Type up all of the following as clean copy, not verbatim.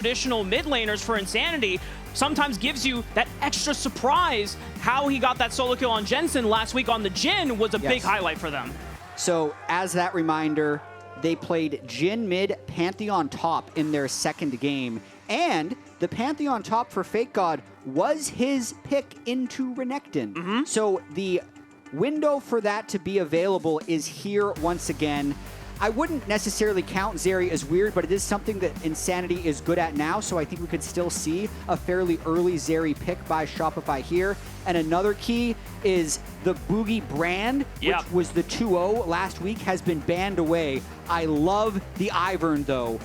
traditional mid laners for Insanity sometimes gives you that extra surprise. How he got that solo kill on Jensen last week on the Jhin was a big highlight for them. So as that reminder, they played Jhin mid, Pantheon top in their second game. And the Pantheon top for FakeGod was his pick into Renekton. So the window for that to be available is here once again. I wouldn't necessarily count Zeri as weird, but it is something that Insanity is good at now, so I think we could still see a fairly early Zeri pick by Shopify here. And another key is the Bugi brand, which was the 2-0 last week, has been banned away. I love the Ivern, though,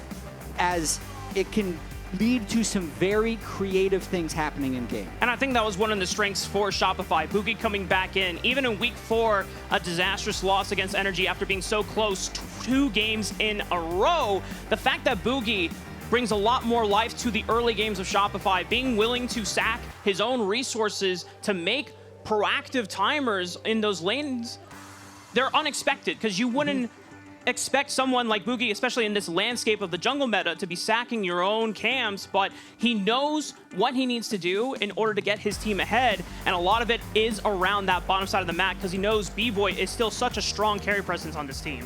as it can lead to some very creative things happening in game. And I think that was one of the strengths for Shopify. Bugi coming back in, even in week 4, a disastrous loss against Energy after being so close 2 games in a row. The fact that Bugi brings a lot more life to the early games of Shopify, being willing to sack his own resources to make proactive timers in those lanes, they're unexpected, because you wouldn't expect someone like Bugi, especially in this landscape of the jungle meta, to be sacking your own camps, but he knows what he needs to do in order to get his team ahead, and a lot of it is around that bottom side of the map, because he knows Bvoy is still such a strong carry presence on this team.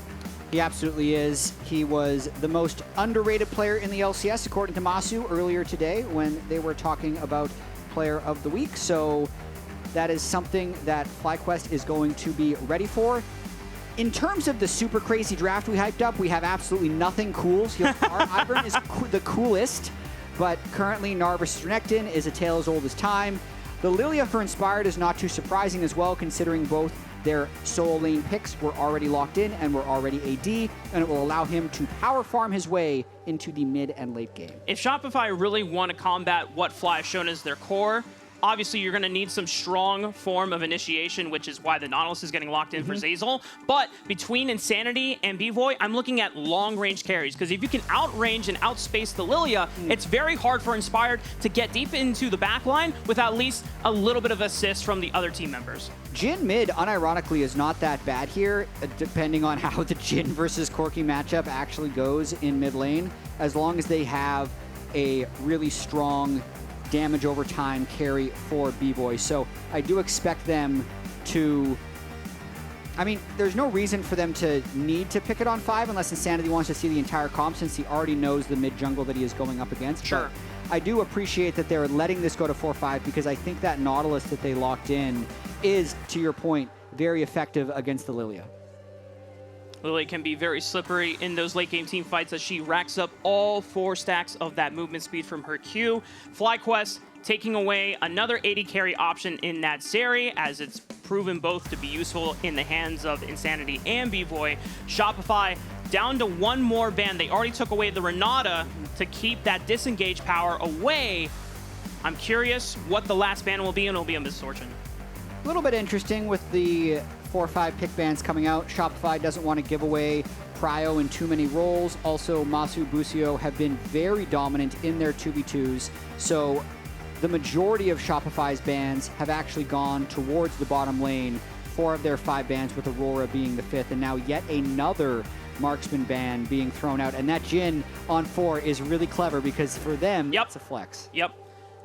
He absolutely is. He was the most underrated player in the LCS, according to Massu earlier today when they were talking about Player of the Week, so that is something that FlyQuest is going to be ready for. In terms of the super crazy draft we hyped up, we have absolutely nothing cool. So Ivern is the coolest, but currently Gnar versus Renekton is a tale as old as time. The Lilia for Inspired is not too surprising as well, considering both their solo lane picks were already locked in and were already AD, and it will allow him to power farm his way into the mid and late game. If Shopify really want to combat what Fly has shown as their core, obviously, you're going to need some strong form of initiation, which is why the Nautilus is getting locked in for Zeyzal. But between Insanity and Bvoy, I'm looking at long-range carries, because if you can outrange and outspace the Lilia, it's very hard for Inspired to get deep into the backline with at least a little bit of assist from the other team members. Jhin mid, unironically, is not that bad here, depending on how the Jhin versus Corki matchup actually goes in mid lane, as long as they have a really strong damage over time carry for Bvoy. So I do expect them to, I mean, there's no reason for them to need to pick it on 5 unless Insanity wants to see the entire comp, since he already knows the mid jungle that he is going up against. Sure. But I do appreciate that they're letting this go to 4-5, because I think that Nautilus that they locked in is, to your point, very effective against the Lilia. Lilia can be very slippery in those late game team fights as she racks up all 4 stacks of that movement speed from her Q. FlyQuest taking away another AD carry option in that Zeri, as it's proven both to be useful in the hands of Insanity and Bvoy. Shopify down to 1 more ban. They already took away the Renata to keep that disengage power away. I'm curious what the last ban will be, and it'll be a misfortune. A little bit interesting with the 4-5 pick bans coming out. Shopify doesn't want to give away Prio in too many roles. Also, Massu, Busio have been very dominant in their 2v2s. So the majority of Shopify's bans have actually gone towards the bottom lane. 4 of their 5 bans, with Aurora being the 5th, and now yet another marksman ban being thrown out. And that Jhin on 4 is really clever, because for them, it's a flex. Yep.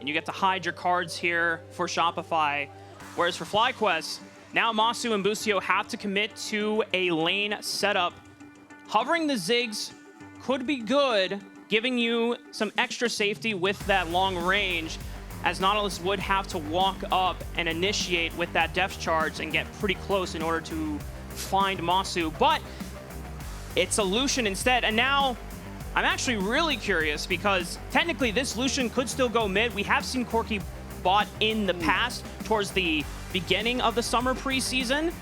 And you get to hide your cards here for Shopify. Whereas for FlyQuest, now Massu and Busio have to commit to a lane setup. Hovering the Ziggs could be good, giving you some extra safety with that long range, as Nautilus would have to walk up and initiate with that depth charge and get pretty close in order to find Massu. But it's a Lucian instead, and now I'm actually really curious, because technically this Lucian could still go mid. We have seen Corki bought in the past towards the beginning of the summer preseason,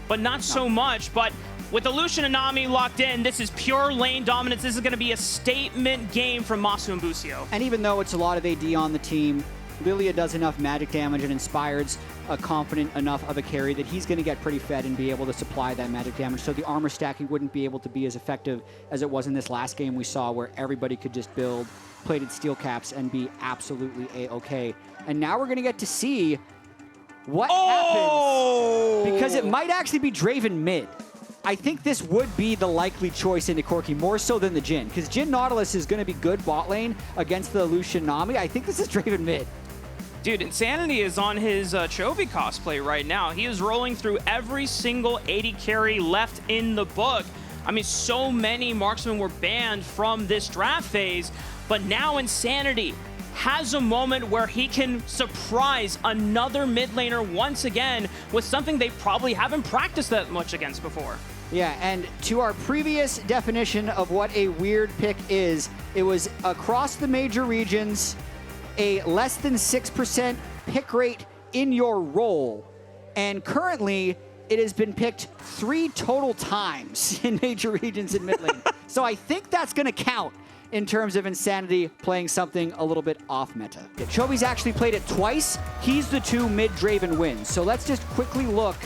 but not so much. But with the Lucian and Nami locked in, this is pure lane dominance. This is going to be a statement game from Massu and Busio. And even though it's a lot of AD on the team, Lilia does enough magic damage and Inspired's confident enough of a carry that he's going to get pretty fed and be able to supply that magic damage. So the armor stacking wouldn't be able to be as effective as it was in this last game we saw, where everybody could just build plated steel caps and be absolutely A-okay. And now we're going to get to see what happens, because it might actually be Draven mid. I think this would be the likely choice into Corki, more so than the Jhin, because Jhin Nautilus is going to be good bot lane against the Lucian Nami. I think this is Draven mid. Dude, Insanity is on his Chovy cosplay right now. He is rolling through every single AD carry left in the book. I mean, so many marksmen were banned from this draft phase, but now Insanity has a moment where he can surprise another mid laner once again with something they probably haven't practiced that much against before. Yeah, and to our previous definition of what a weird pick is, it was across the major regions, a less than 6% pick rate in your role. And currently, it has been picked 3 total times in major regions in mid lane. So I think that's going to count in terms of Insanity playing something a little bit off meta. Yeah, Chovy's actually played it twice. He's the 2 mid Draven wins. So let's just quickly look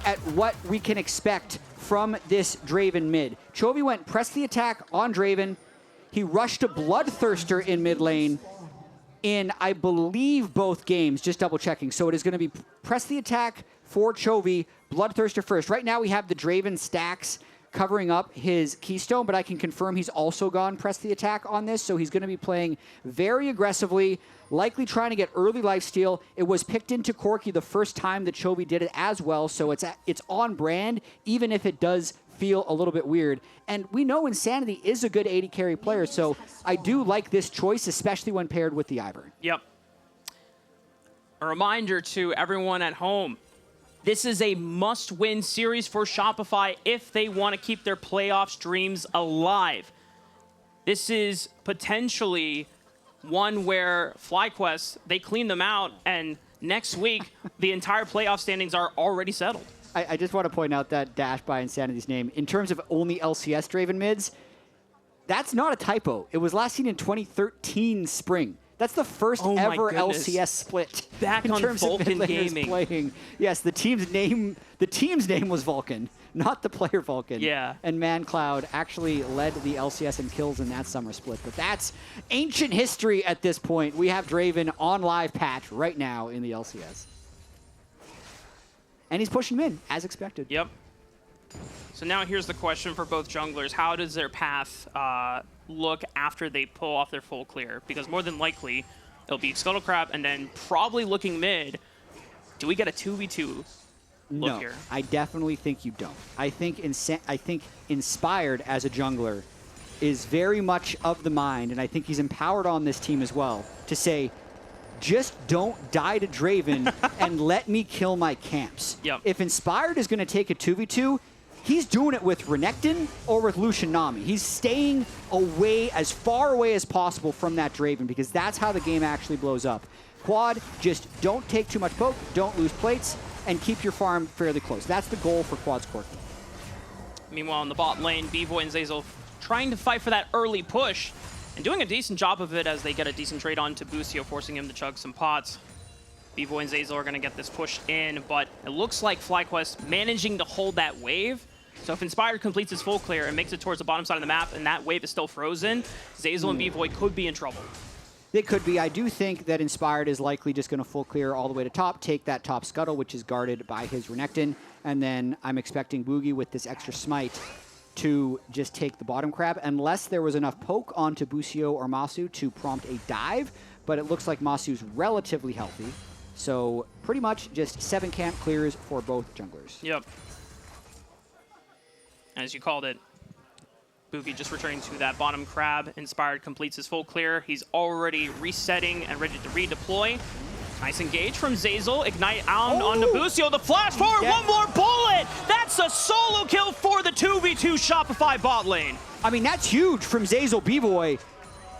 at what we can expect from this Draven mid. Chovy went press the attack on Draven. He rushed a Bloodthirster in mid lane in, I believe, both games, just double checking. So it is going to be press the attack for Chovy, Bloodthirster first. Right now we have the Draven stacks covering up his Keystone, but I can confirm he's also gone press the attack on this, so he's going to be playing very aggressively, likely trying to get early lifesteal. It was picked into Corki the first time that Chovy did it as well, so it's on brand, even if it does feel a little bit weird. And we know Insanity is a good AD carry player, so I do like this choice, especially when paired with the Ivern. Yep. A reminder to everyone at home, this is a must-win series for Shopify if they want to keep their playoffs dreams alive. This is potentially one where FlyQuest, they clean them out, and next week, the entire playoff standings are already settled. I just want to point out that dash by Insanity's name. In terms of only LCS Draven mids, that's not a typo. It was last seen in 2013 spring. That's the first ever LCS split. Back on Vulcan Gaming. Playing. Yes, the team's name was Vulcan, not the player Vulcan. Yeah. And ManCloud actually led the LCS in kills in that summer split. But that's ancient history at this point. We have Draven on live patch right now in the LCS. And he's pushing mid, as expected. Yep. So now here's the question for both junglers. How does their path look after they pull off their full clear? Because more than likely, it'll be Scuttlecrab and then probably looking mid. Do we get a 2v2 look here? No, I definitely think you don't. I think Inspired as a jungler is very much of the mind, and I think he's empowered on this team as well, to say, just don't die to Draven and let me kill my camps. Yep. If Inspired is going to take a 2v2, he's doing it with Renekton or with Lucian Nami. He's staying away, as far away as possible from that Draven, because that's how the game actually blows up. Quad, just don't take too much poke, don't lose plates, and keep your farm fairly close. That's the goal for Quad's Corki. Meanwhile, in the bot lane, Bvoy and Zeyzal trying to fight for that early push and doing a decent job of it as they get a decent trade on to Busio, forcing him to chug some pots. Bvoy and Zeyzal are going to get this push in, but it looks like FlyQuest managing to hold that wave. So if Inspired completes his full clear and makes it towards the bottom side of the map and that wave is still frozen, Zeyzal and Bvoy could be in trouble. They could be. I do think that Inspired is likely just going to full clear all the way to top, take that top scuttle, which is guarded by his Renekton, and then I'm expecting Bugi with this extra smite to just take the bottom crab, unless there was enough poke onto Busio or Massu to prompt a dive, but it looks like Masu's relatively healthy. So pretty much just 7 camp clears for both junglers. Yep. As you called it, Bugi just returning to that bottom crab. Inspired completes his full clear. He's already resetting and ready to redeploy. Nice engage from Zeyzal. Ignite out onto Busio. The flash forward, one more bullet! That's a solo kill for the 2v2 Shopify bot lane. I mean, that's huge from Zeyzal Bvoy.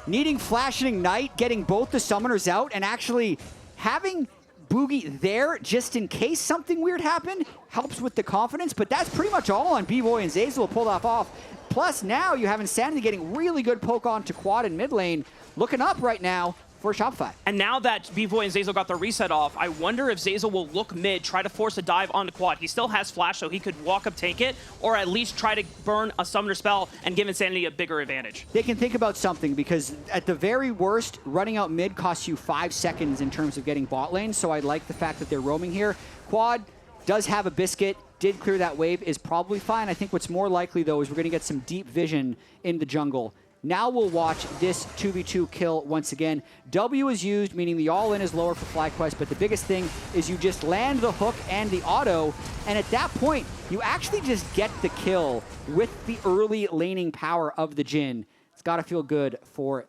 Needing Flash and Ignite, getting both the summoners out, and actually having Bugi there just in case something weird happened helps with the confidence, but that's pretty much all on Bvoy and Zeyzal pulled off. Plus, now you have Insanity getting really good poke on to Quad in mid lane, looking up right now for Shopify. And now that Bvoy and Zeyzal got the reset off, I wonder if Zeyzal will look mid, try to force a dive onto Quad. He still has Flash, so he could walk up, take it, or at least try to burn a summoner spell and give Insanity a bigger advantage. They can think about something, because at the very worst, running out mid costs you 5 seconds in terms of getting bot lane, so I like the fact that they're roaming here. Quad does have a Biscuit. did clear that wave is probably fine. I think what's more likely, though, is we're going to get some deep vision in the jungle. Now we'll watch this 2v2 kill once again. W is used, meaning the all-in is lower for FlyQuest, but the biggest thing is you just land the hook and the auto, and at that point, you actually just get the kill with the early laning power of the Jhin. It's got to feel good for...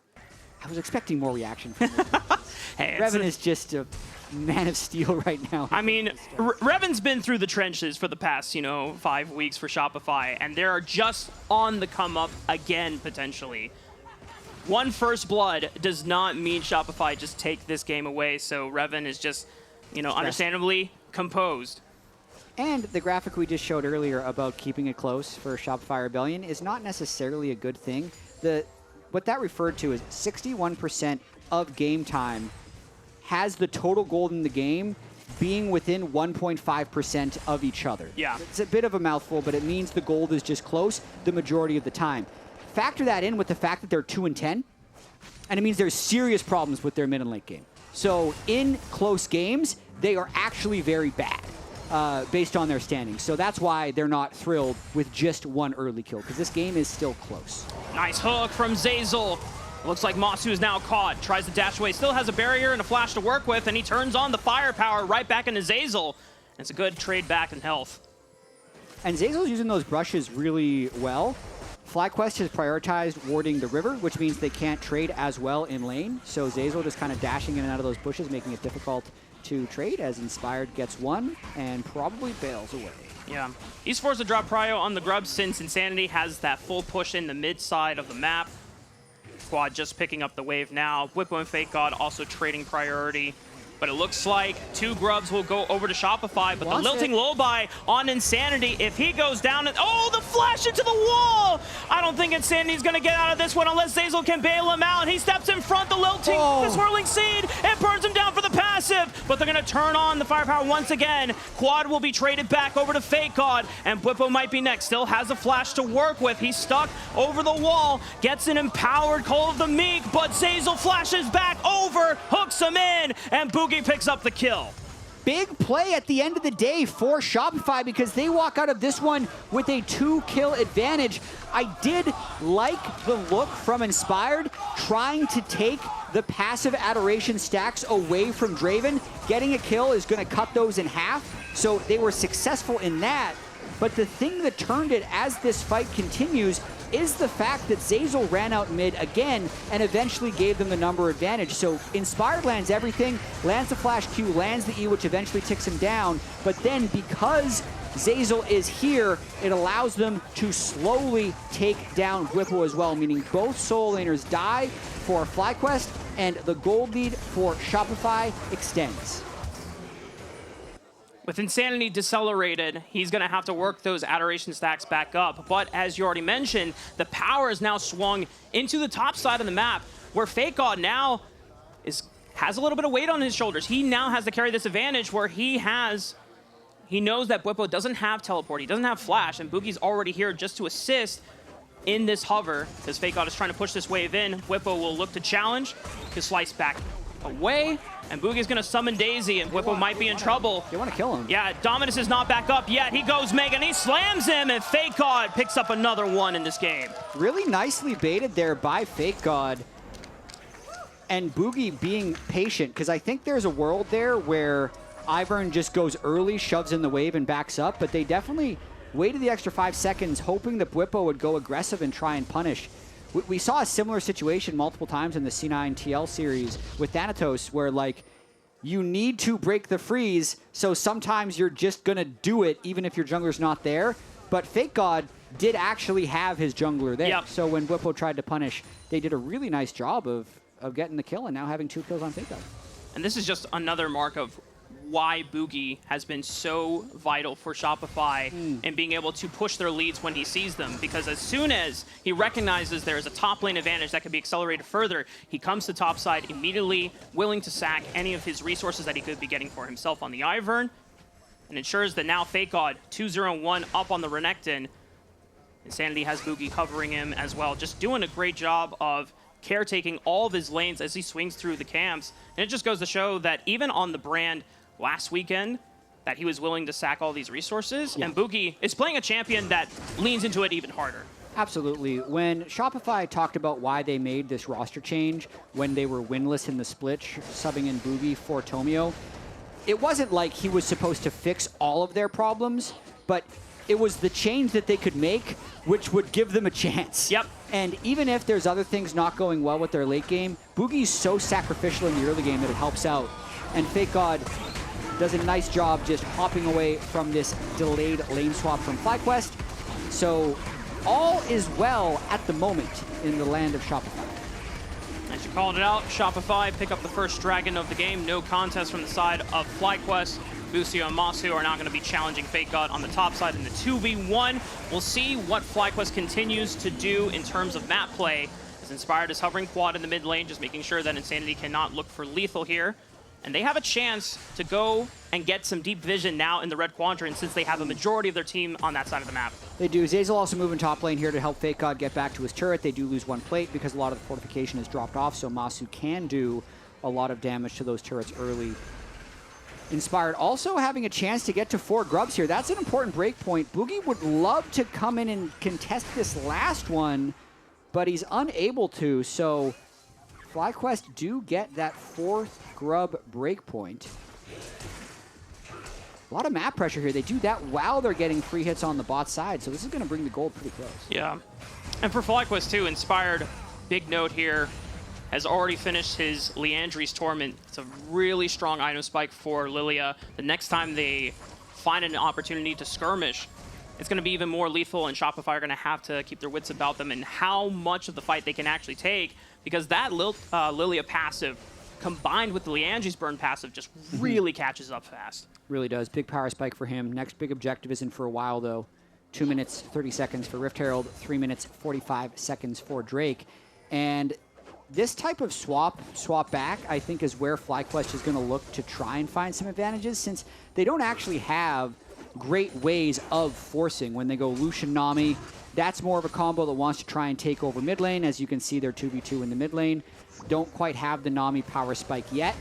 I was expecting more reaction from him. Hey, Revan is just a man of steel right now. I mean, Revan's been through the trenches for the past, 5 weeks for Shopify, and they are just on the come up again, potentially. One first blood does not mean Shopify just take this game away, so Revan is just, understandably composed. And the graphic we just showed earlier about keeping it close for Shopify Rebellion is not necessarily a good thing. What that referred to is 61% of game time has the total gold in the game being within 1.5% of each other. Yeah. It's a bit of a mouthful, but it means the gold is just close the majority of the time. Factor that in with the fact that they're 2-10, and it means there's serious problems with their mid and late game. So in close games, they are actually very bad. Based on their standings. So that's why they're not thrilled with just one early kill, because this game is still close. Nice hook from Zeyzal. Looks like Massu is now caught. Tries to dash away. Still has a barrier and a flash to work with, and he turns on the firepower right back into Zeyzal. It's a good trade back in health. And Zeyzal's using those brushes really well. FlyQuest has prioritized warding the river, which means they can't trade as well in lane. So Zeyzal just kind of dashing in and out of those bushes, making it difficult to trade as Inspired gets one and probably bails away. Yeah. eSports to drop prio on the grub since Insanity has that full push in the mid side of the map. Squad just picking up the wave now. Bwipo and FakeGod also trading priority. But it looks like 2 grubs will go over to Shopify, but the lilting lullaby on Insanity, if he goes down, and oh, the flash into the wall! I don't think Insanity's gonna get out of this one unless Zeyzal can bail him out. He steps in front, the lilting, the swirling seed, and burns him down for the passive, but they're gonna turn on the firepower once again. Quad will be traded back over to FakeGod, and Bwipo might be next. Still has a flash to work with. He's stuck over the wall, gets an empowered Call of the Meek, but Zeyzal flashes back over, hooks him in, and Bugi picks up the kill. Big play at the end of the day for Shopify because they walk out of this one with a 2-kill advantage. I did like the look from Inspired trying to take the passive adoration stacks away from Draven. Getting a kill is going to cut those in half, so they were successful in that. But the thing that turned it as this fight continues is the fact that Zeyzal ran out mid again and eventually gave them the number advantage. So Inspired lands everything, lands the flash Q, lands the E, which eventually ticks him down. But then because Zeyzal is here, it allows them to slowly take down Bwipo as well, meaning both solo laners die for FlyQuest and the gold lead for Shopify extends. With Insanity decelerated, he's going to have to work those adoration stacks back up. But as you already mentioned, the power is now swung into the top side of the map, where FakeGod now has a little bit of weight on his shoulders. He now has to carry this advantage where he knows that Bwipo doesn't have teleport, he doesn't have flash, and Bugi's already here just to assist in this hover, because FakeGod is trying to push this wave in. Bwipo will look to challenge, to slice back away, and Bugi's gonna summon Daisy, and Bwipo might be in trouble. They want to kill him. Yeah, Dominus is not back up yet. He goes Mega, and he slams him, and FakeGod picks up another one in this game. Really nicely baited there by FakeGod, and Bugi being patient, because I think there's a world there where Ivern just goes early, shoves in the wave, and backs up, but they definitely waited the extra 5 seconds, hoping that Bwipo would go aggressive and try and punish. We saw a similar situation multiple times in the C9 TL series with Thanatos, where like you need to break the freeze, so sometimes you're just gonna do it even if your jungler's not there. But FakeGod did actually have his jungler there. Yep. So when Bwipo tried to punish, they did a really nice job of getting the kill and now having 2 kills on FakeGod. And this is just another mark of why Bugi has been so vital for Shopify and being able to push their leads when he sees them. Because as soon as he recognizes there is a top lane advantage that can be accelerated further, he comes to top side immediately, willing to sack any of his resources that he could be getting for himself on the Ivern, and ensures that now FakeGod 2-0-1 up on the Renekton. Insanity has Bugi covering him as well, just doing a great job of caretaking all of his lanes as he swings through the camps. And it just goes to show that even on the brand last weekend, that he was willing to sack all these resources. And Bugi is playing a champion that leans into it even harder. Absolutely. When Shopify talked about why they made this roster change when they were winless in the split, subbing in Bugi for Tomio, it wasn't like he was supposed to fix all of their problems, but it was the change that they could make, which would give them a chance. Yep. And even if there's other things not going well with their late game, Bugi's so sacrificial in the early game that it helps out. And FakeGod does a nice job just hopping away from this delayed lane swap from FlyQuest. So all is well at the moment in the land of Shopify. As you called it out, Shopify pick up the first dragon of the game. No contest from the side of FlyQuest. Busio and Massu are not going to be challenging FakeGod on the top side in the 2v1. We'll see what FlyQuest continues to do in terms of map play. As Inspired is hovering quad in the mid lane, just making sure that Insanity cannot look for lethal here. And they have a chance to go and get some deep vision now in the red quadrant since they have a majority of their team on that side of the map. They do. Zeyzal also moving top lane here to help FakeGod get back to his turret. They do lose one plate because a lot of the fortification has dropped off, so Massu can do a lot of damage to those turrets early. Inspired also having a chance to get to 4 grubs here. That's an important break point. Bugi would love to come in and contest this last one, but he's unable to, so FlyQuest do get that 4th grub breakpoint. A lot of map pressure here. They do that while they're getting free hits on the bot side, so this is going to bring the gold pretty close. Yeah. And for FlyQuest too, Inspired, big note here, has already finished his Liandry's Torment. It's a really strong item spike for Lilia. The next time they find an opportunity to skirmish, it's going to be even more lethal, and Shopify are going to have to keep their wits about them and how much of the fight they can actually take, because that Lilia passive combined with the Liandry's burn passive just really catches up fast. Really does. Big power spike for him. Next big objective isn't for a while, though. 2 minutes, 30 seconds for Rift Herald, 3 minutes, 45 seconds for Drake. And this type of swap back, I think, is where FlyQuest is going to look to try and find some advantages, since they don't actually have great ways of forcing. When they go Lucian Nami, that's more of a combo that wants to try and take over mid lane. As you can see, they're 2v2 in the mid lane. Don't quite have the Nami power spike yet.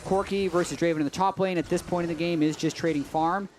Corki versus Draven in the top lane at this point in the game is just trading farm.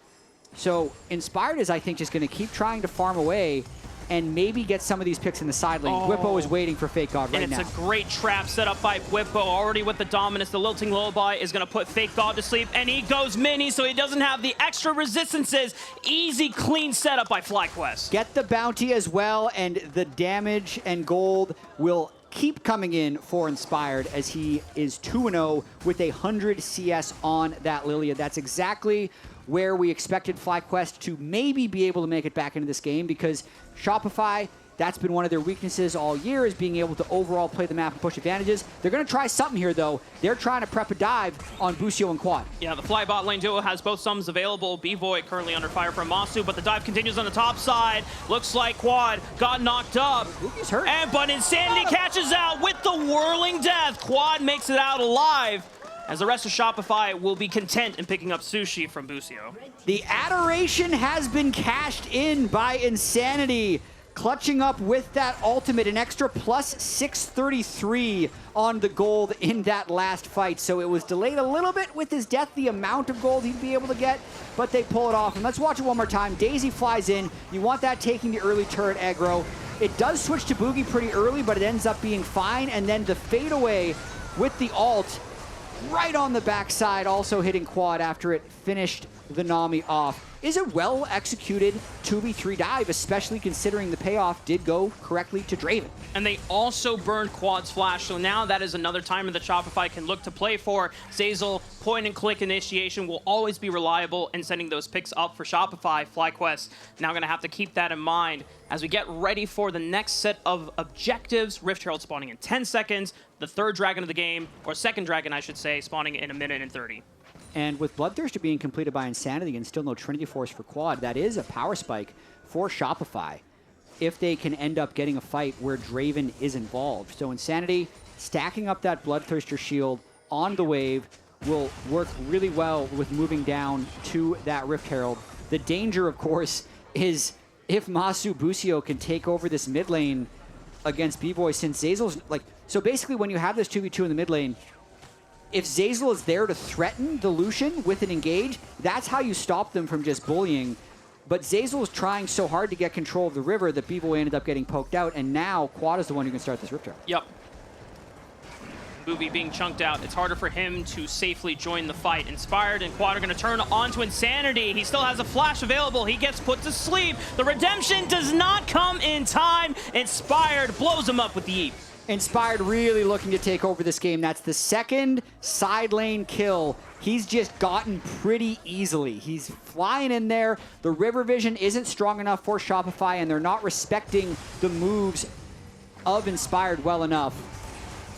So Inspired is, I think, just going to keep trying to farm away and maybe get some of these picks in the side lane. Bwipo is waiting for FakeGod right now. And it's a great trap set up by Bwipo, already with the dominance. The Lilting Lullaby is going to put FakeGod to sleep, and he goes mini, so he doesn't have the extra resistances. Easy, clean setup by FlyQuest. Get the bounty as well, and the damage and gold will keep coming in for Inspired, as he is 2-0 with 100 CS on that Lilia. That's exactly where we expected FlyQuest to maybe be able to make it back into this game, because Shopify, that's been one of their weaknesses all year, is being able to overall play the map and push advantages. They're going to try something here, though. They're trying to prep a dive on Busio and Quad. Yeah, the Fly bot lane duo has both summons available. Bvoy currently under fire from Massu, but the dive continues on the top side. Looks like Quad got knocked up. Bugi's hurt. But Insanity catches out with the whirling death. Quad makes it out alive, as the rest of Shopify will be content in picking up Sushi from Busio. The adoration has been cashed in by Insanity, clutching up with that ultimate, an extra plus 633 on the gold in that last fight. So it was delayed a little bit with his death, the amount of gold he'd be able to get, but they pull it off. And let's watch it one more time. Daisy flies in. You want that taking the early turret aggro. It does switch to Bugi pretty early, but it ends up being fine. And then the fadeaway with the ult right on the backside, also hitting Quad after it finished the Nami off. Is a well-executed 2v3 dive, especially considering the payoff did go correctly to Draven. And they also burned Quad's flash, so now that is another time that Shopify can look to play for. Zeyzal, point-and-click initiation will always be reliable in sending those picks up for Shopify. FlyQuest now going to have to keep that in mind as we get ready for the next set of objectives. Rift Herald spawning in 10 seconds, the 3rd dragon of the game, or 2nd dragon, I should say, spawning in 1 minute and 30. And with Bloodthirster being completed by Insanity and still no Trinity Force for Quad, that is a power spike for Shopify if they can end up getting a fight where Draven is involved. So Insanity stacking up that Bloodthirster shield on the wave will work really well with moving down to that Rift Herald. The danger, of course, is if Massu Busio can take over this mid lane against Bvoy, since Zeyzal's like... So basically when you have this 2v2 in the mid lane, if Zeyzal is there to threaten the Lucian with an engage, that's how you stop them from just bullying. But Zeyzal is trying so hard to get control of the river that Bvoy ended up getting poked out, and now Quad is the one who can start this Rift Trap. Yep. Bugi being chunked out. It's harder for him to safely join the fight. Inspired and Quad are going to turn onto Insanity. He still has a flash available. He gets put to sleep. The redemption does not come in time. Inspired blows him up with the Eep. Inspired really looking to take over this game. That's the second side lane kill he's just gotten pretty easily. He's flying in there. The river vision isn't strong enough for Shopify, and they're not respecting the moves of Inspired well enough.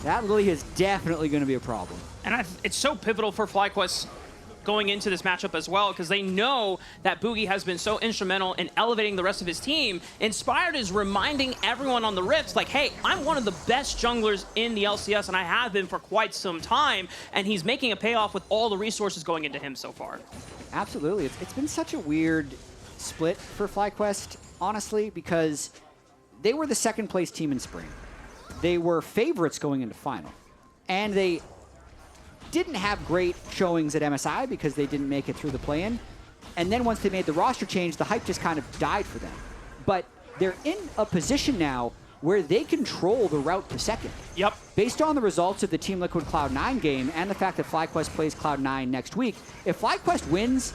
That Lilia is definitely going to be a problem. And it's so pivotal for FlyQuest going into this matchup as well, because they know that Bugi has been so instrumental in elevating the rest of his team. Inspired is reminding everyone on the Rifts, like, hey, I'm one of the best junglers in the LCS, and I have been for quite some time, and he's making a payoff with all the resources going into him so far. Absolutely. It's been such a weird split for FlyQuest, honestly, because they were the second place team in spring. They were favorites going into final, and they didn't have great showings at MSI because they didn't make it through the play-in. And then once they made the roster change, the hype just kind of died for them. But they're in a position now where they control the route to second. Yep. Based on the results of the Team Liquid Cloud9 game and the fact that FlyQuest plays Cloud9 next week, if FlyQuest wins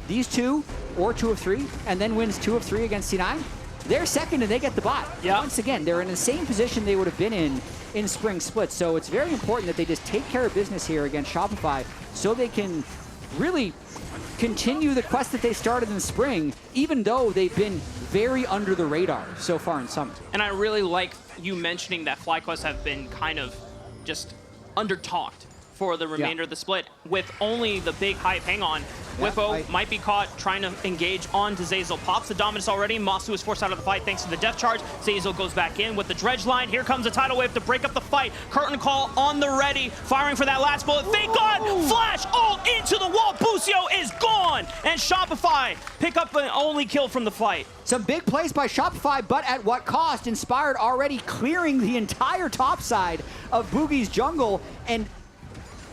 these two, or 2 of 3, and then wins 2 of 3 against C9, they're second and they get the bot. Yep. Once again, they're in the same position they would have been in spring split. So it's very important that they just take care of business here against Shopify so they can really continue the quest that they started in spring, even though they've been very under the radar so far in summer. And I really like you mentioning that FlyQuest have been kind of just under-talked for the remainder of the split, with only the big hype. Hang on. Bwipo might be caught trying to engage onto Zeyzal. Pops the dominance already. Massu is forced out of the fight thanks to the death charge. Zeyzal goes back in with the dredge line. Here comes a tidal wave to break up the fight. Curtain call on the ready. Firing for that last bullet. FakeGod! Flash! All into the wall. Busio is gone! And Shopify pick up an only kill from the fight. Some big plays by Shopify, but at what cost? Inspired already clearing the entire top side of Bugi's jungle, and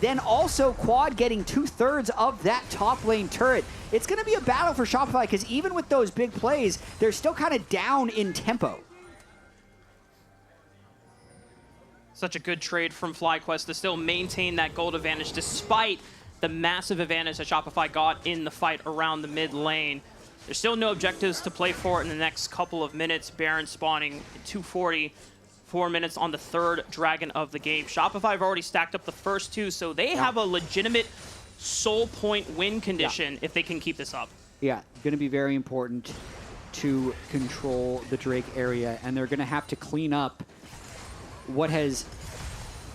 then also Quad getting 2/3 of that top lane turret. It's going to be a battle for Shopify because even with those big plays, they're still kind of down in tempo. Such a good trade from FlyQuest to still maintain that gold advantage despite the massive advantage that Shopify got in the fight around the mid lane. There's still no objectives to play for in the next couple of minutes. Baron spawning at 240. 4 minutes on the third dragon of the game. Shopify have already stacked up the first two, so they have a legitimate soul point win condition if they can keep this up. Yeah, going to be very important to control the Drake area, and they're going to have to clean up what has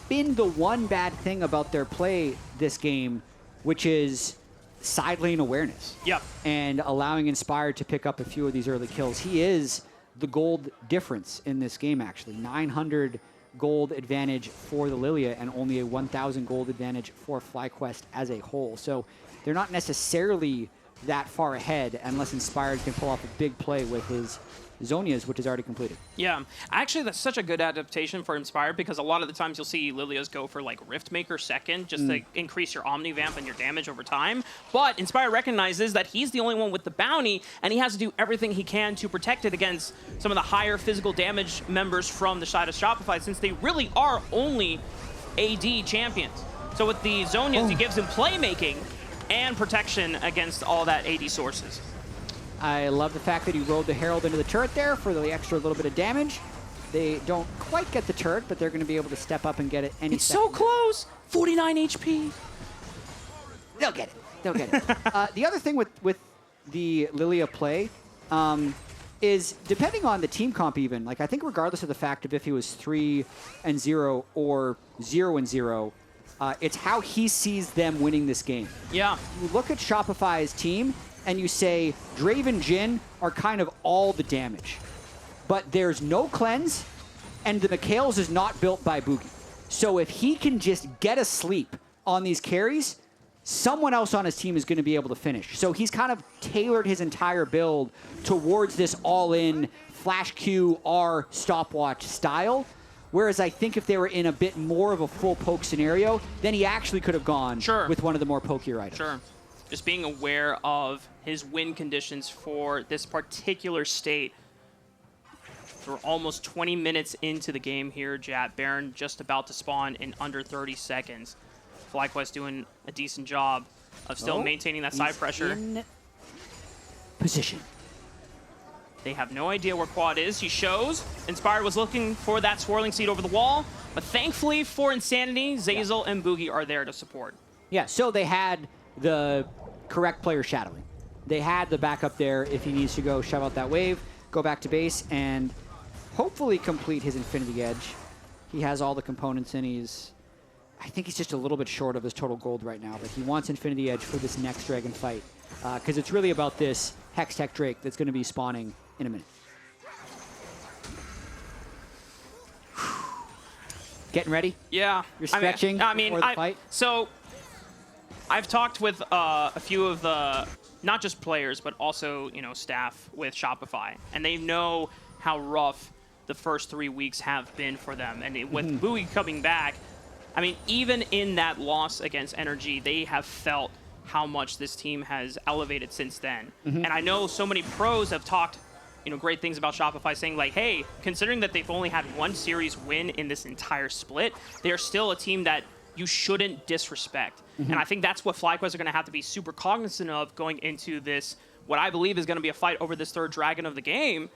been the one bad thing about their play this game, which is side lane awareness. Yep. And allowing Inspired to pick up a few of these early kills. He is the gold difference in this game, actually. 900 gold advantage for the Lilia and only a 1,000 gold advantage for FlyQuest as a whole. So they're not necessarily that far ahead unless Inspired can pull off a big play with his Zonias, which is already completed. Yeah, actually that's such a good adaptation for Inspired because a lot of the times you'll see Lilias go for like Riftmaker second just to increase your Omnivamp and your damage over time. But Inspired recognizes that he's the only one with the bounty and he has to do everything he can to protect it against some of the higher physical damage members from the side of Shopify, since they really are only AD champions. So with the Zonias, it gives him playmaking and protection against all that AD sources. I love the fact that he rode the Herald into the turret there for the extra little bit of damage. They don't quite get the turret, but they're going to be able to step up and get it any It's so close! 49 HP. They'll get it. They'll get it. The other thing with the Lilia play is, depending on the team comp even, like I think regardless of the fact of if he was 3-0 or 0-0, it's how he sees them winning this game. Yeah. You look at Shopify's team, and you say Draven Jhin are kind of all the damage. But there's no cleanse, and the Mikhails is not built by Bugi. So if he can just get a sleep on these carries, someone else on his team is going to be able to finish. So he's kind of tailored his entire build towards this all-in Flash Q R stopwatch style, Whereas I think if they were in a bit more of a full poke scenario, then he actually could have gone with one of the more pokier items. Sure. Just being aware of his win conditions for this particular state. We're almost 20 minutes into the game here, Jat. Baron just about to spawn in under 30 seconds. FlyQuest doing a decent job of still maintaining that side pressure. In position. They have no idea where Quad is. He shows. Inspired was looking for that swirling seed over the wall, but thankfully for Insanity, Zeyzal and Bugi are there to support. Yeah, so they had the correct player shadowing. They had the backup there if he needs to go shove out that wave, go back to base, and hopefully complete his Infinity Edge. He has all the components in. I think he's just a little bit short of his total gold right now, but he wants Infinity Edge for this next Dragon fight, because it's really about this Hex Tech Drake that's going to be spawning in a minute. Getting ready? Yeah. You're stretching before the fight? So I've talked with a few of the, not just players, but also, staff with Shopify, and they know how rough the first 3 weeks have been for them. And with Bugi coming back, I mean, even in that loss against Energy, they have felt how much this team has elevated since then. And I know so many pros have talked great things about Shopify, saying like, hey, considering that they've only had one series win in this entire split, they are still a team that you shouldn't disrespect. And I think that's what FlyQuest are going to have to be super cognizant of going into this, what I believe is going to be a fight over this third dragon of the game.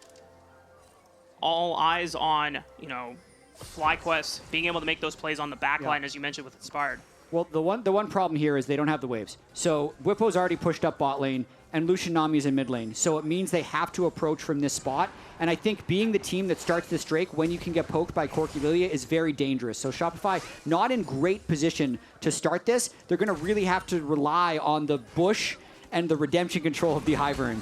All eyes on, FlyQuest being able to make those plays on the back line, as you mentioned with Inspired. Well, the one problem here is they don't have the waves. So Bwipo's already pushed up bot lane, and Lucian Nami is in mid lane. So it means they have to approach from this spot. And I think being the team that starts this Drake when you can get poked by Corki Lilia is very dangerous. So Shopify, not in great position to start this. They're going to really have to rely on the bush and the redemption control of the Ivern.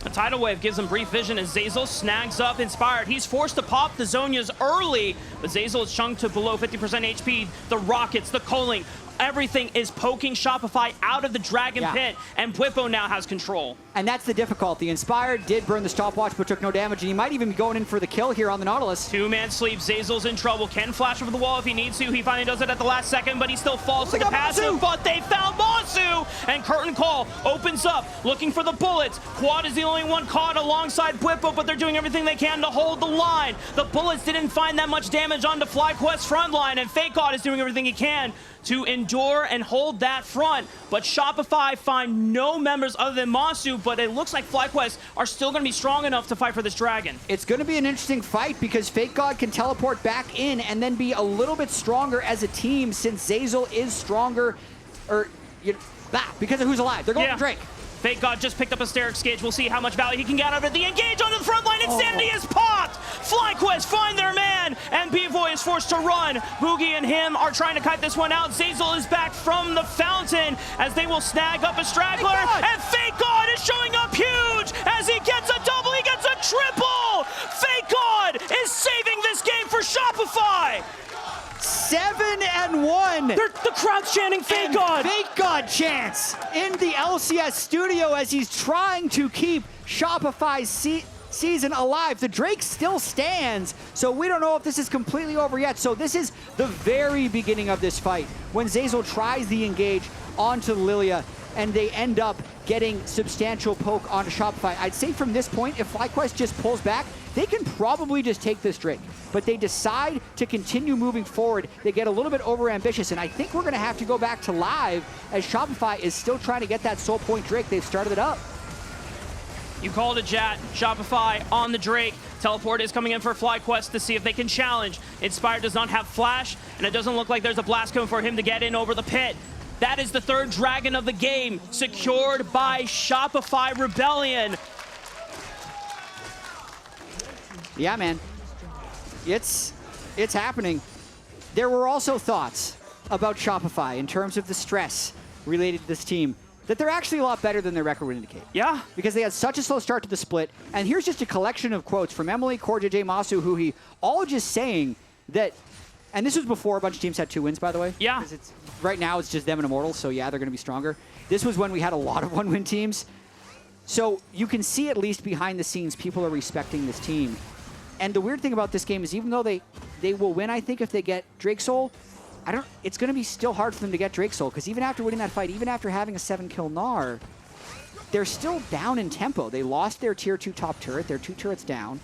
A tidal wave gives him brief vision as Zeyzal snags up Inspired. He's forced to pop the Zhonya's early, but Zeyzal is chunked to below 50% HP. The rockets, the culling, everything is poking Shopify out of the Dragon Pit, and Bwipo now has control. And that's the difficulty. Inspired did burn the stopwatch, but took no damage, and he might even be going in for the kill here on the Nautilus. Two-man sleep. Zeyzal's in trouble. Can flash over the wall if he needs to. He finally does it at the last second, but he still falls to the passive. But they found Massu, and Curtain Call opens up, looking for the bullets. Quad is the only one caught alongside Bwipo, but they're doing everything they can to hold the line. The bullets didn't find that much damage onto FlyQuest's front line, and FakeGod is doing everything he can to endure and hold that front. But Shopify find no members other than Massu, but it looks like FlyQuest are still going to be strong enough to fight for this dragon. It's going to be an interesting fight because FakeGod can teleport back in and then be a little bit stronger as a team since Zeyzal is stronger, because of who's alive. They're going for Drake. FakeGod just picked up a Steric Gauge. We'll see how much value he can get out of it. The engage onto the front line. Insanity is popped. FlyQuest find their man, and Bvoy is forced to run. Bugi and him are trying to kite this one out. Zeyzal is back from the fountain as they will snag up a straggler, and FakeGod is showing up huge as he gets a double. He gets a triple. FakeGod is saving this game for Shopify. 7-1. The crowd's chanting FakeGod. FakeGod chants in the LCS studio as he's trying to keep Shopify's season alive. The Drake still stands, so we don't know if this is completely over yet. So this is the very beginning of this fight when Zeyzal tries the engage onto Lilia, and they end up getting substantial poke onto Shopify. I'd say from this point, if FlyQuest just pulls back, they can probably just take this Drake. But they decide to continue moving forward. They get a little bit overambitious, and I think we're going to have to go back to live as Shopify is still trying to get that Soul Point Drake. They've started it up. You called it, Jat. Shopify on the Drake. Teleport is coming in for FlyQuest to see if they can challenge. Inspired does not have flash, and it doesn't look like there's a blast cone for him to get in over the pit. That is the third dragon of the game, secured by Shopify Rebellion. Yeah, man. It's happening. There were also thoughts about Shopify in terms of the stress related to this team, that they're actually a lot better than their record would indicate. Yeah. Because they had such a slow start to the split. And here's just a collection of quotes from Emily, Core, JJ, Massu, Huhi, all just saying that, and this was before a bunch of teams had 2 wins, by the way. Yeah. Right now, it's just them and Immortals, so yeah, they're going to be stronger. This was when we had a lot of 1-win teams. So you can see, at least behind the scenes, people are respecting this team. And the weird thing about this game is even though they they will win, I think, if they get Drake Soul. It's going to be still hard for them to get Drake Soul, because even after winning that fight, even after having a 7-kill Gnar, they're still down in tempo. They lost their tier 2 top turret. They're 2 turrets down.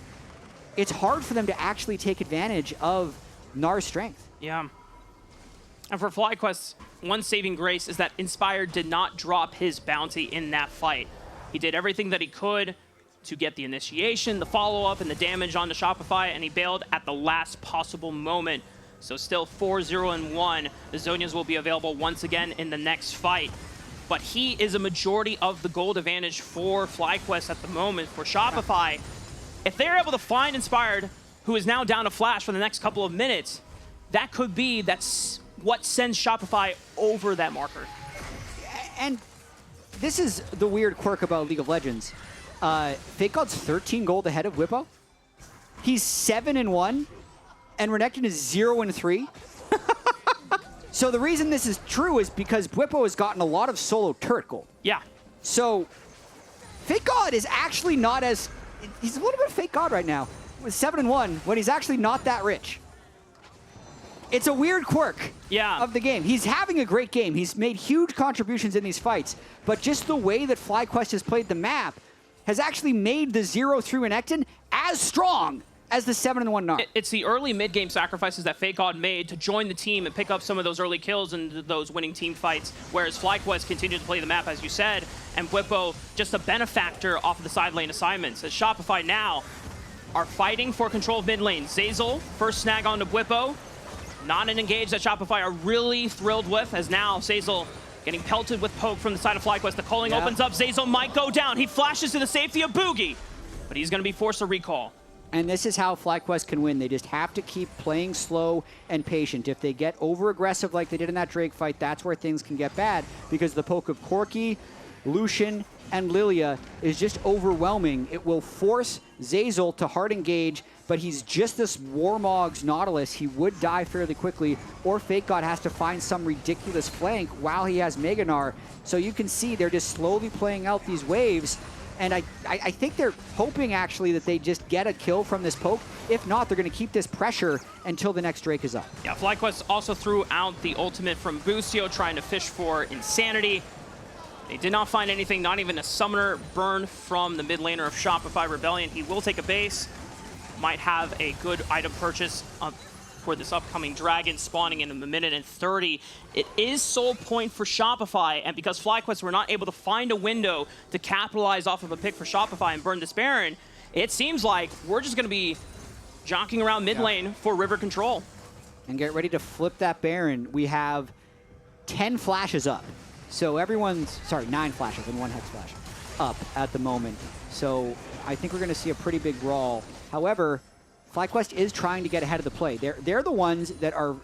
It's hard for them to actually take advantage of Gnar's strength. Yeah. And for FlyQuest, one saving grace is that Inspired did not drop his bounty in that fight. He did everything that he could to get the initiation, the follow-up, and the damage onto Shopify, and he bailed at the last possible moment. So still 4-0-1. The Zonias will be available once again in the next fight. But he is a majority of the gold advantage for FlyQuest at the moment. For Shopify, if they're able to find Inspired, who is now down to Flash for the next couple of minutes, that's what sends Shopify over that marker. And this is the weird quirk about League of Legends. FakeGod's 13 gold ahead of Bwipo. He's 7-1, and Renekton is 0-3. So the reason this is true is because Bwipo has gotten a lot of solo turret gold. Yeah. So FakeGod is actually not as... He's a little bit of FakeGod right now with 7-1 when he's actually not that rich. It's a weird quirk of the game. He's having a great game. He's made huge contributions in these fights, but just the way that FlyQuest has played the map has actually made the 0-3 Renekton as strong as the 7-1 Gnar. It's the early mid-game sacrifices that FakeGod made to join the team and pick up some of those early kills in those winning team fights, whereas FlyQuest continued to play the map, as you said, and Bwipo just a benefactor off of the side lane assignments. As Shopify now are fighting for control of mid lane. Zeyzal, first snag onto Bwipo. Not an engage that Shopify are really thrilled with, as now Zeyzal getting pelted with poke from the side of FlyQuest. The calling opens up. Zeyzal might go down. He flashes to the safety of Bugi, but he's going to be forced to recall. And this is how FlyQuest can win. They just have to keep playing slow and patient. If they get over-aggressive like they did in that Drake fight, that's where things can get bad, because the poke of Corki, Lucian, and Lilia is just overwhelming. It will force Zeyzal to hard engage, but he's just this Warmog's Nautilus. He would die fairly quickly, or FakeGod has to find some ridiculous flank while he has Mega Gnar. So you can see they're just slowly playing out these waves. And I think they're hoping, actually, that they just get a kill from this poke. If not, they're going to keep this pressure until the next Drake is up. Yeah, FlyQuest also threw out the ultimate from Busio, trying to fish for Insanity. They did not find anything, not even a summoner burn from the mid laner of Shopify Rebellion. He will take a base. Might have a good item purchase for this upcoming dragon spawning in a minute and 30. It is soul point for Shopify, and because FlyQuest were not able to find a window to capitalize off of a pick for Shopify and burn this Baron, it seems like we're just going to be jockeying around mid lane for river control. And get ready to flip that Baron. We have 10 flashes up. So everyone's, sorry, 9 flashes and 1 Hex flash up at the moment. So I think we're going to see a pretty big brawl. However, FlyQuest is trying to get ahead of the play. They're the ones that are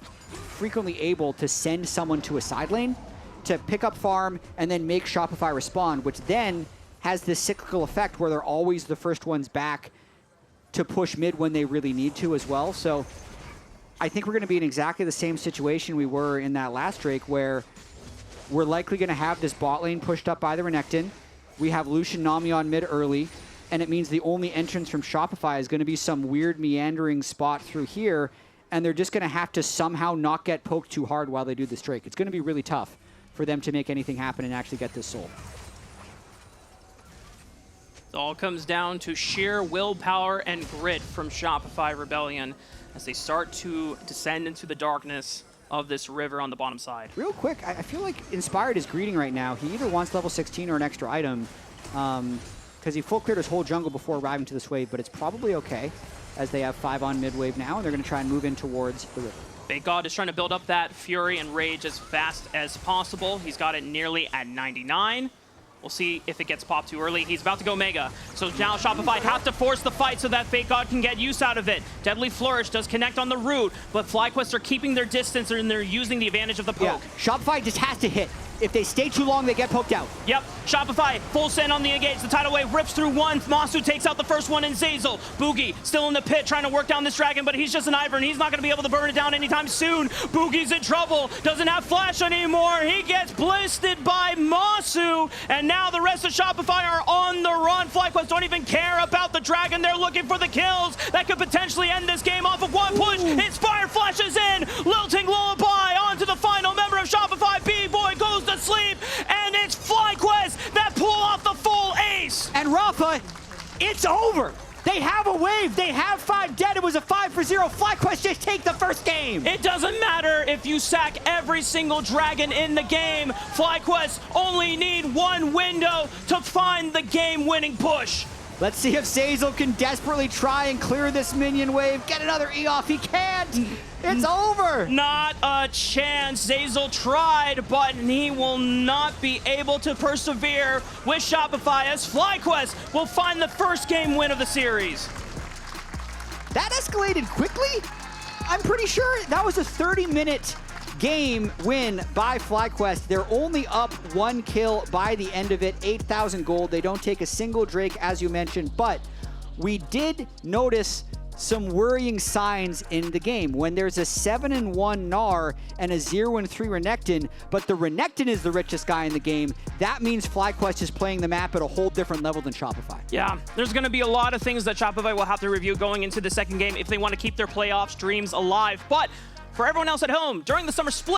frequently able to send someone to a side lane to pick up farm and then make Shopify respond, which then has this cyclical effect where they're always the first ones back to push mid when they really need to as well. So I think we're going to be in exactly the same situation we were in that last Drake, where we're likely going to have this bot lane pushed up by the Renekton. We have Lucian Nami on mid early, and it means the only entrance from Shopify is going to be some weird meandering spot through here, and they're just going to have to somehow not get poked too hard while they do this Drake. It's going to be really tough for them to make anything happen and actually get this soul. It all comes down to sheer willpower and grit from Shopify Rebellion as they start to descend into the darkness of this river on the bottom side. Real quick, I feel like Inspired is greeting right now. He either wants level 16 or an extra item, because he full cleared his whole jungle before arriving to this wave, but it's probably okay, as they have 5 on mid wave now, and they're going to try and move in towards the river. FakeGod is trying to build up that Fury and Rage as fast as possible. He's got it nearly at 99. We'll see if it gets popped too early. He's about to go Mega. So now Shopify have to force the fight so that FakeGod can get use out of it. Deadly Flourish does connect on the root, but FlyQuest are keeping their distance and they're using the advantage of the poke. Yeah. Shopify just has to hit. If they stay too long, they get poked out. Yep, Shopify, full send on the engage. The tidal wave rips through one. Massu takes out the first one in Zeyzal. Bugi still in the pit trying to work down this dragon, but he's just an Ivern. He's not going to be able to burn it down anytime soon. Bugi's in trouble. Doesn't have flash anymore. He gets blisted by Massu. And now the rest of Shopify are on the run. FlyQuest don't even care about the dragon. They're looking for the kills that could potentially end this game off of one push. Inspire flashes in. Lilting Lullaby onto the final member of Shopify. Bvoy goes to sleep. And it's FlyQuest that pull off the full ace. And Rafa, it's over. They have a wave. They have 5 dead. It was a 5-for-0. FlyQuest just take the first game. It doesn't matter if you sack every single dragon in the game. FlyQuest only need one window to find the game-winning push. Let's see if Zeyzal can desperately try and clear this minion wave. Get another E off. He can't. It's over. Not a chance. Zeyzal tried, but he will not be able to persevere with Shopify as FlyQuest will find the first game win of the series. That escalated quickly? I'm pretty sure that was a 30-minute game win by FlyQuest. They're only up 1 kill by the end of it, 8,000 gold. They don't take a single Drake, as you mentioned, but we did notice some worrying signs in the game. When there's a 7-1 Gnar and a 0-3 Renekton, but the Renekton is the richest guy in the game, that means FlyQuest is playing the map at a whole different level than Shopify. Yeah, there's going to be a lot of things that Shopify will have to review going into the second game if they want to keep their playoffs dreams alive. But for everyone else at home, during the summer split,